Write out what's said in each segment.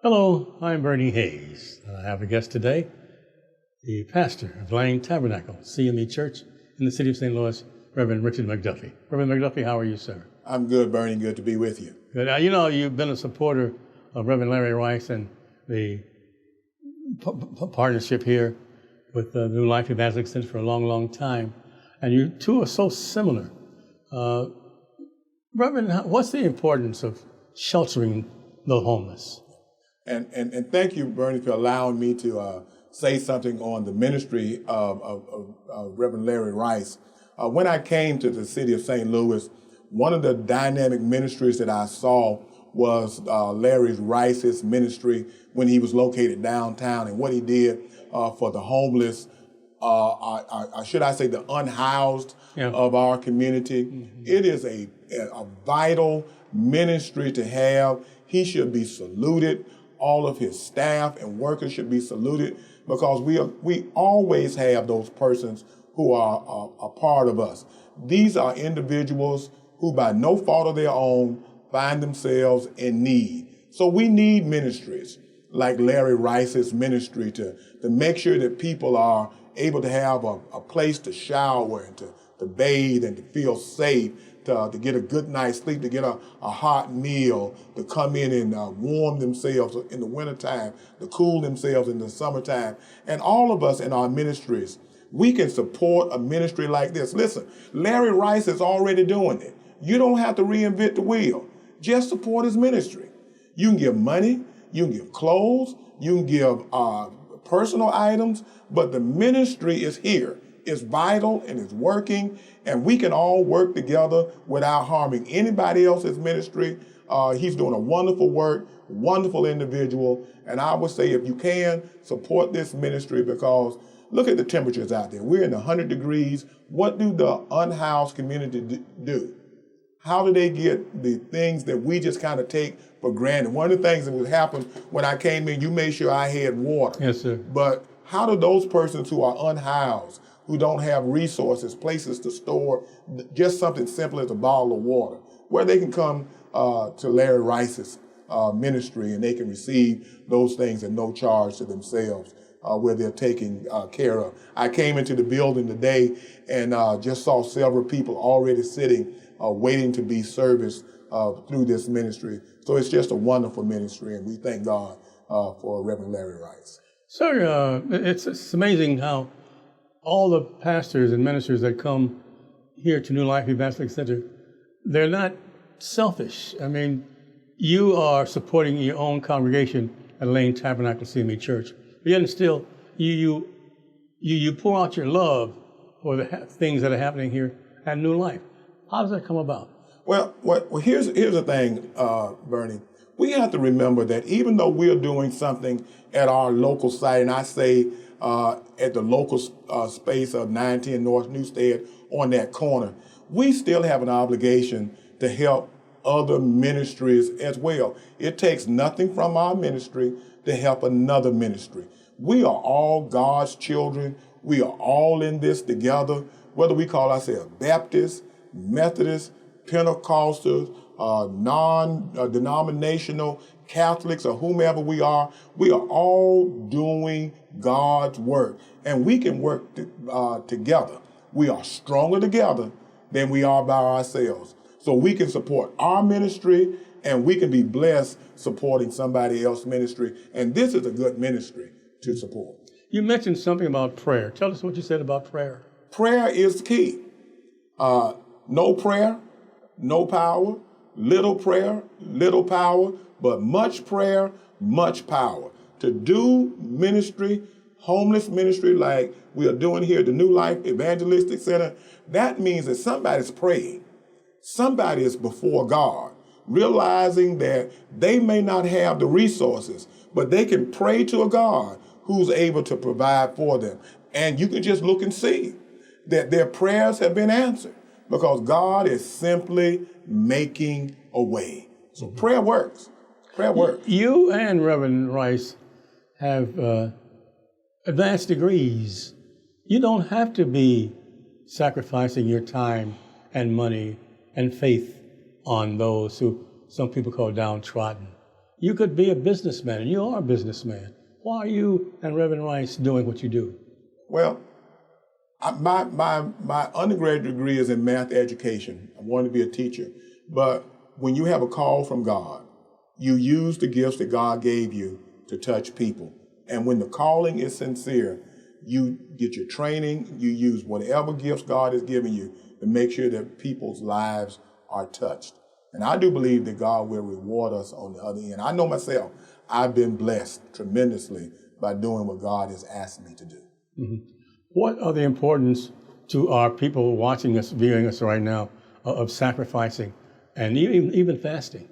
Hello, I'm Bernie Hayes. I have a guest today, the pastor of Lane Tabernacle CME Church in the city of St. Louis, Reverend Richard McDuffie. Reverend McDuffie, how are you, sir? I'm good, Bernie. Good to be with you. Good. Now, you know, you've been a supporter of Reverend Larry Rice and the partnership here with the new Life Evangelistic Center for a long, long time. And you two are so similar. Reverend, what's the importance of sheltering the homeless? And thank you, Bernie, for allowing me to say something on the ministry of Reverend Larry Rice. When I came to the city of St. Louis, one of the dynamic ministries that I saw was Larry Rice's ministry when he was located downtown and what he did for the homeless, should I say the unhoused of our community. Mm-hmm. It is a vital ministry to have. He should be saluted. All of his staff and workers should be saluted because we always have those persons who are a part of us. These are individuals who by no fault of their own find themselves in need. So we need ministries like Larry Rice's ministry to make sure that people are able to have a place to shower and to bathe and to feel safe, to get a good night's sleep, to get a hot meal, to come in and warm themselves in the wintertime, to cool themselves in the summertime. And all of us in our ministries, we can support a ministry like this. Listen, Larry Rice is already doing it. You don't have to reinvent the wheel. Just support his ministry. You can give money, you can give clothes, you can give personal items, but the ministry is here. It's vital and it's working, and we can all work together without harming anybody else's ministry. He's doing a wonderful work, wonderful individual, and I would say if you can, support this ministry because look at the temperatures out there. We're in the 100 degrees. What do the unhoused community do? How do they get the things that we just kind of take for granted? One of the things that would happen when I came in, you made sure I had water. Yes, sir. But how do those persons who are unhoused, who don't have resources, places to store just something simple as a bottle of water, where they can come to Larry Rice's ministry and they can receive those things at no charge to themselves, where they're taken care of. I came into the building today and just saw several people already sitting, waiting to be serviced through this ministry. So it's just a wonderful ministry, and we thank God for Reverend Larry Rice. Sir, it's amazing how all the pastors and ministers that come here to New Life Evangelistic Center, they're not selfish. I mean, you are supporting your own congregation at Lane Tabernacle CME Church, but yet still, you pour out your love for the things that are happening here at New Life. How does that come about? Well, here's the thing, Bernie. We have to remember that even though we're doing something at our local site, and I say at the local space of 910 North Newstead on that corner, we still have an obligation to help other ministries as well. It takes nothing from our ministry to help another ministry. We are all God's children. We are all in this together, whether we call ourselves Baptists, Methodists, Pentecostals, non-denominational Catholics, or whomever we are all doing God's work. And we can work together. We are stronger together than we are by ourselves. So we can support our ministry, and we can be blessed supporting somebody else's ministry. And this is a good ministry to support. You mentioned something about prayer. Tell us what you said about prayer. Prayer is the key. No prayer, no power. Little prayer, little power, but much prayer, much power. To do ministry, homeless ministry like we are doing here at the New Life Evangelistic Center, that means that somebody's praying. Somebody is before God, realizing that they may not have the resources, but they can pray to a God who's able to provide for them. And you can just look and see that their prayers have been answered because God is simply making a way. So prayer works. Prayer works. You and Reverend Rice have advanced degrees. You don't have to be sacrificing your time and money and faith on those who some people call downtrodden. you could be a businessman, and you are a businessman. Why are you and Reverend Rice doing what you do? Well, my undergraduate degree is in math education. I wanted to be a teacher. But when you have a call from God, you use the gifts that God gave you to touch people. And when the calling is sincere, you get your training, you use whatever gifts God has given you to make sure that people's lives are touched. And I do believe that God will reward us on the other end. I know myself, I've been blessed tremendously by doing what God has asked me to do. Mm-hmm. What are the importance to our people watching us, viewing us right now, of sacrificing and even fasting?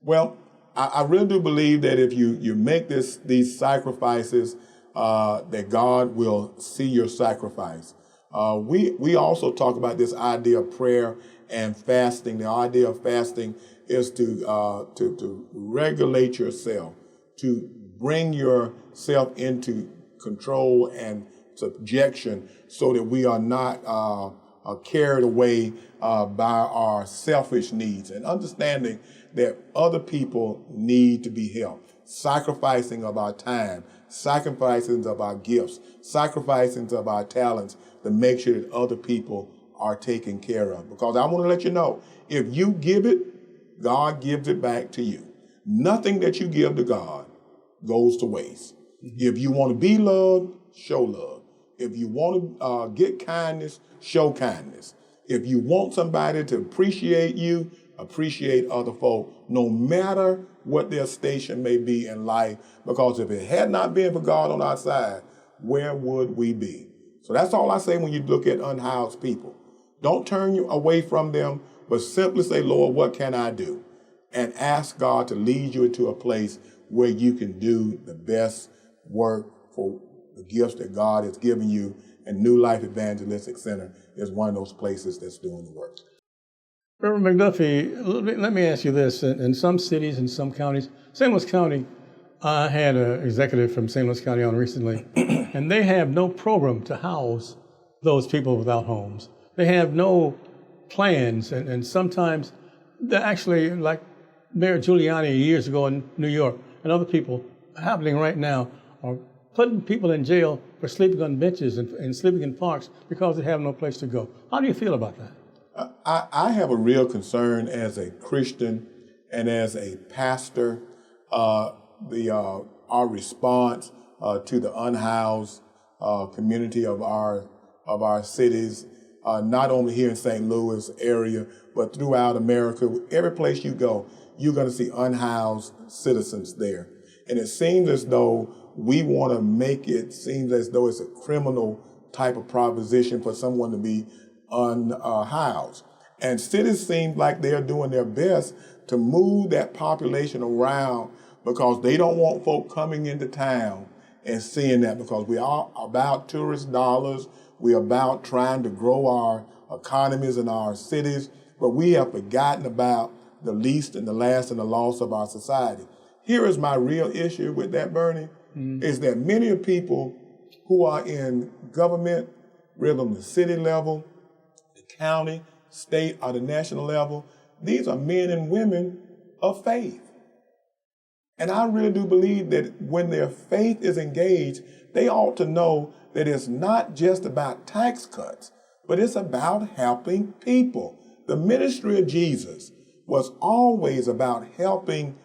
Well, I really do believe that if you make these sacrifices, that God will see your sacrifice. We also talk about this idea of prayer and fasting. The idea of fasting is to regulate yourself, to bring yourself into control and subjection, so that we are not carried away by our selfish needs, and understanding that other people need to be helped. Sacrificing of our time, sacrificing of our gifts, sacrificing of our talents to make sure that other people are taken care of. Because I want to let you know, if you give it, God gives it back to you. Nothing that you give to God goes to waste. Mm-hmm. If you want to be loved, show love. If you want to get kindness, show kindness. If you want somebody to appreciate you, appreciate other folk, no matter what their station may be in life, because if it had not been for God on our side, where would we be? So that's all I say when you look at unhoused people. Don't turn you away from them, but simply say, Lord, what can I do? And ask God to lead you into a place where you can do the best work for the gifts that God has given you. And New Life Evangelistic Center is one of those places that's doing the work. Reverend McDuffie, let me ask you this. In some cities, in some counties, St. Louis County, I had an executive from St. Louis County on recently, and they have no program to house those people without homes. They have no plans, and sometimes they're actually, like Mayor Giuliani years ago in New York, and other people happening right now, are putting people in jail for sleeping on benches and sleeping in parks because they have no place to go. How do you feel about that? I have a real concern as a Christian and as a pastor, our response to the unhoused community of our cities, not only here in St. Louis area, but throughout America. Every place you go, you're going to see unhoused citizens there. And it seems as though we want to make it seem as though it's a criminal type of proposition for someone to be unhoused. And cities seem like they're doing their best to move that population around because they don't want folk coming into town and seeing that, because we are about tourist dollars. We're about trying to grow our economies in our cities, but we have forgotten about the least and the last and the lost of our society. Here is my real issue with that, Bernie, is that many of people who are in government, whether on the city level, the county, state, or the national level, these are men and women of faith. And I really do believe that when their faith is engaged, they ought to know that it's not just about tax cuts, but it's about helping people. The ministry of Jesus was always about helping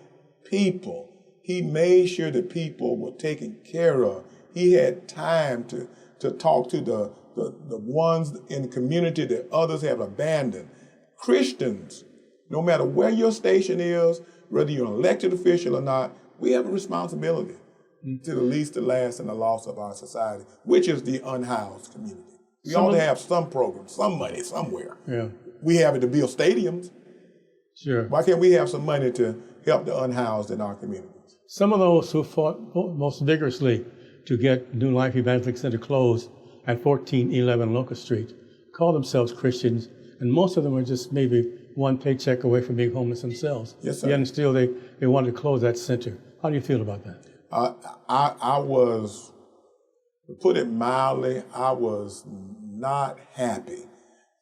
people. He made sure that people were taken care of. He had time to talk to the ones in the community that others have abandoned. Christians, no matter where your station is, whether you're an elected official or not, we have a responsibility to the least, the last, and the lost of our society, which is the unhoused community. We ought to have some program, some money somewhere. Yeah. We have it to build stadiums. Sure. Why can't we have some money to help the unhoused in our communities? Some of those who fought most vigorously to get New Life Evangelistic Center closed at 1411 Locust Street call themselves Christians, and most of them are just maybe one paycheck away from being homeless themselves. Yes, sir. Yet and still they wanted to close that center. How do you feel about that? I was, to put it mildly, I was not happy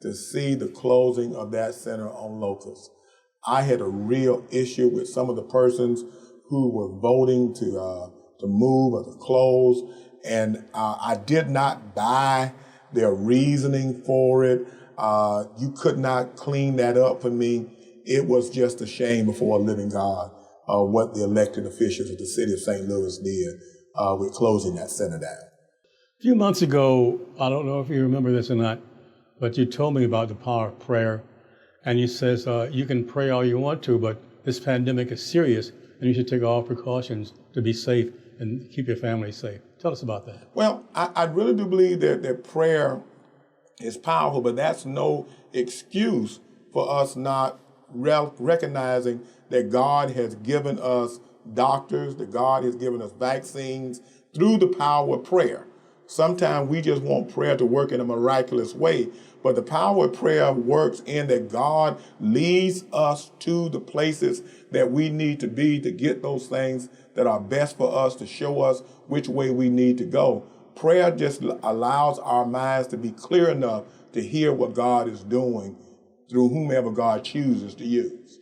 to see the closing of that center on Locust. I had a real issue with some of the persons who were voting to move or to close, and I did not buy their reasoning for it. You could not clean that up for me. It was just a shame before a living God what the elected officials of the city of St. Louis did with closing that center down. A few months ago, I don't know if you remember this or not, but you told me about the power of prayer. And you says you can pray all you want to, but this pandemic is serious, and you should take all precautions to be safe and keep your family safe. Tell us about that. Well, I really do believe that prayer is powerful, but that's no excuse for us not recognizing that God has given us doctors, that God has given us vaccines through the power of prayer. Sometimes we just want prayer to work in a miraculous way, but the power of prayer works in that God leads us to the places that we need to be to get those things that are best for us, to show us which way we need to go. Prayer just allows our minds to be clear enough to hear what God is doing through whomever God chooses to use.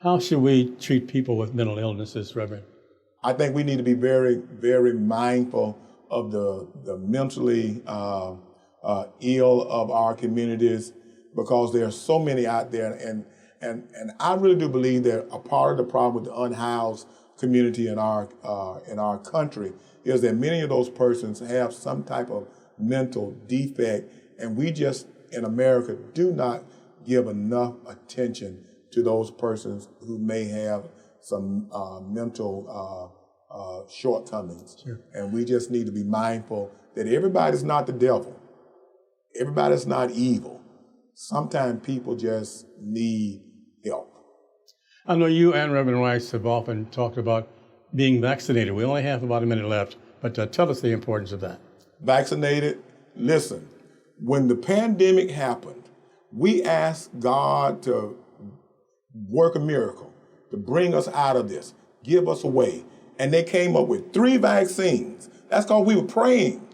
How should we treat people with mental illnesses, Reverend? I think we need to be very, very mindful of the mentally ill of our communities, because there are so many out there. And I really do believe that a part of the problem with the unhoused community in our country is that many of those persons have some type of mental defect, and we just in America do not give enough attention to those persons who may have some mental shortcomings. Sure. And we just need to be mindful that everybody's not the devil. Everybody's not evil. Sometimes people just need help. I know you and Reverend Rice have often talked about being vaccinated. We only have about a minute left, but tell us the importance of that. Vaccinated, listen, when the pandemic happened, we asked God to work a miracle, to bring us out of this, give us a way. And they came up with 3 vaccines. That's because we were praying.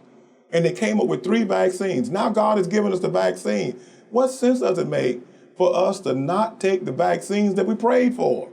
And they came up with 3 vaccines. Now God has given us the vaccine. What sense does it make for us to not take the vaccines that we prayed for?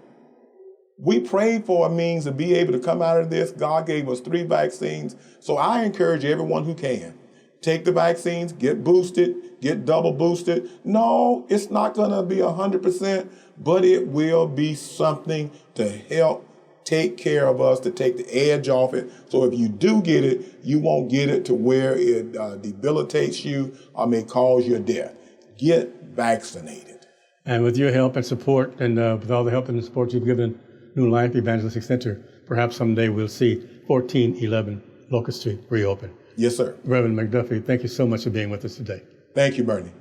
We prayed for a means to be able to come out of this. God gave us 3 vaccines. So I encourage everyone who can, take the vaccines, get boosted, get double boosted. No, it's not going to be 100%, but it will be something to help take care of us, to take the edge off it. So if you do get it, you won't get it to where it debilitates you or may cause your death. Get vaccinated. And with your help and support, and with all the help and support you've given New Life Evangelistic Center, perhaps someday we'll see 1411 Locust Street reopen. Yes, sir. Reverend McDuffie, thank you so much for being with us today. Thank you, Bernie.